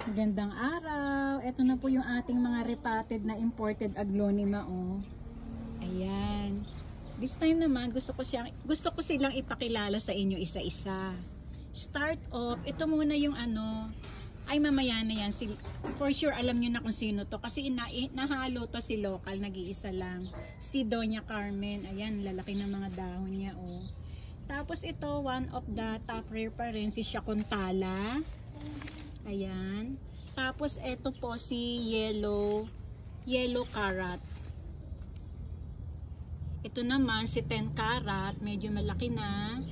Magandang araw. Ito na po yung ating mga repotted na imported aglonema, oh. Ayan. This time naman, gusto ko silang ipakilala sa inyo isa-isa. Start off, ito muna yung ay mamaya na yan. For sure, alam nyo na kung sino to. Kasi nahalo to si local, nag-iisa lang. Si Doña Carmen. Ayan, lalaki ng mga dahon niya, oh. Tapos ito, one of the top rare pa rin, si Shakuntala. Ayan. Tapos ito po si yellow carrot. Ito naman si 10 carat, medyo malaki na.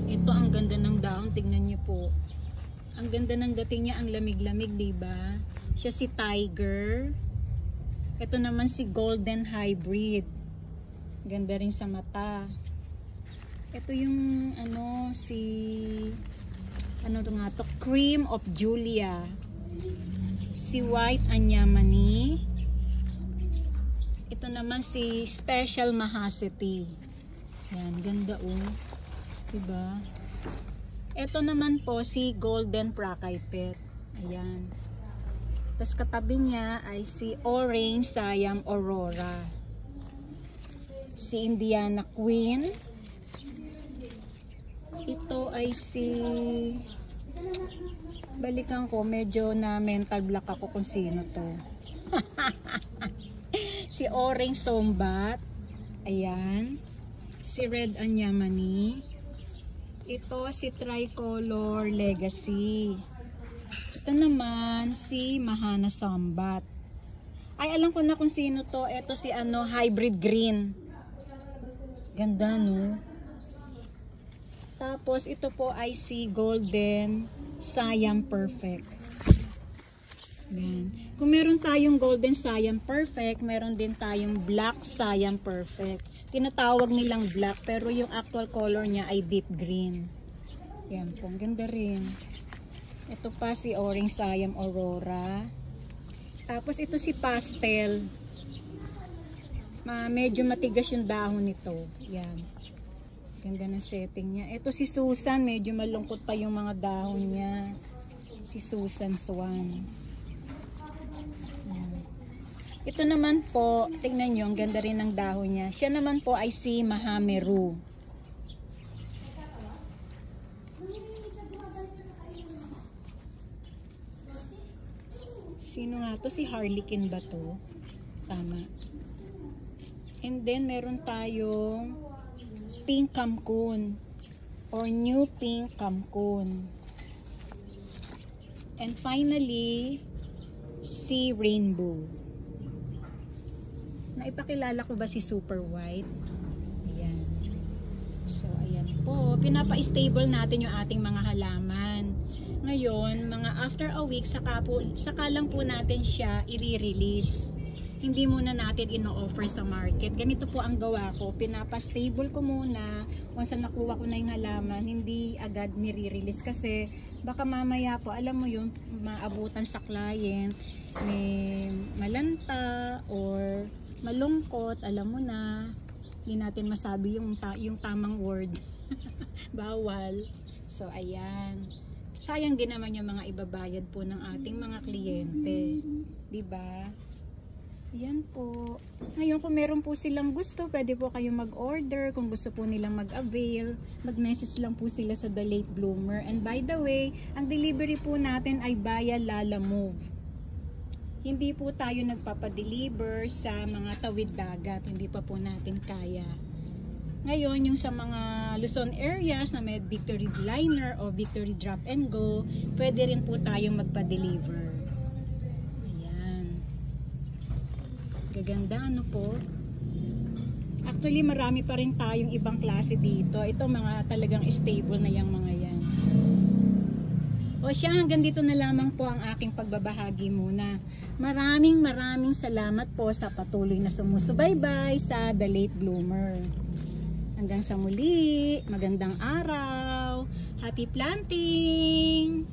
Ito ang ganda ng dahon, tingnan niyo po. Ang ganda ng dating niya, ang lamig-lamig, 'di ba? Siya si Tiger. Ito naman si Golden Hybrid. Ganda rin sa mata. Ito yung Cream of Julia. Si White Anyamani. Ito naman si Special Mahaseti. Yan, ganda oh. Diba? Ito naman po si Golden Prakaypet. Ayan. Tapos katabi niya ay si Orange Siam Aurora. Si Indiana Queen. Ito ay si, balikan ko, medyo na mental block ako kung sino to. Si Orange Sombat. Ayan. Si Red Anyamani. Ito si Tricolor Legacy. Ito naman si Mahana Sombat. Ay, alam ko na kung sino to. Ito si Hybrid Green. Ganda, no? Tapos ito po ay si Golden Siam Perfect. Yan. Kung meron tayong Golden Siam Perfect, meron din tayong Black Siam Perfect. Tinatawag nilang black pero yung actual color niya ay deep green. Yan po, ganda rin. Ito pa si Orange Siam Aurora. Tapos ito si Pastel. Medyo matigas yung dahon nito. Yan. Ganda ng setting niya. Ito si Susan, medyo malungkot pa yung mga dahon niya. Si Susan Swan. Yan. Ito naman po, tingnan nyo, ang ganda rin ng dahon niya. Siya naman po ay si Mahameru. Sino nga to? Si Harlequin ba to? Tama. And then meron tayong Pink Kamkun or New Pink Kamkun. And finally, si Rainbow. Naipakilala ko ba si Super White? Ayan. So, ayan po. Pinapa-stable natin yung ating mga halaman. Ngayon, mga after a week, saka lang po natin siya i-release. Hindi muna natin ino-offer sa market. Ganito po ang gawa ko. Pinapa-stable ko muna. Once na nakuha ko na yung halaman, hindi agad nire-release kasi baka mamaya po, alam mo yun, maabutan sa client, may malanta or malungkot, alam mo na, hindi natin masabi yung tamang word. Bawal. So, ayan. Sayang din naman yung mga ibabayad po ng ating mga kliyente. Diba? Yan po. Ngayon kung meron po silang gusto, pwede po kayong mag-order. Kung gusto po nilang mag-avail, mag-message lang po sila sa The Late Bloomer. And by the way, ang delivery po natin ay via Lalamove. Hindi po tayo nagpapadeliver sa mga tawid dagat. Hindi pa po natin kaya. Ngayon, yung sa mga Luzon areas na may Victory Liner o Victory Drop and Go, pwede rin po tayong magpa-deliver. Gaganda, ano po? Actually, marami pa rin tayong ibang klase dito. Ito mga talagang stable na yung mga yan. O siya, hanggang dito na lamang po ang aking pagbabahagi muna. Maraming salamat po sa patuloy na sumusubaybay sa The Late Bloomer. Hanggang sa muli, magandang araw, happy planting!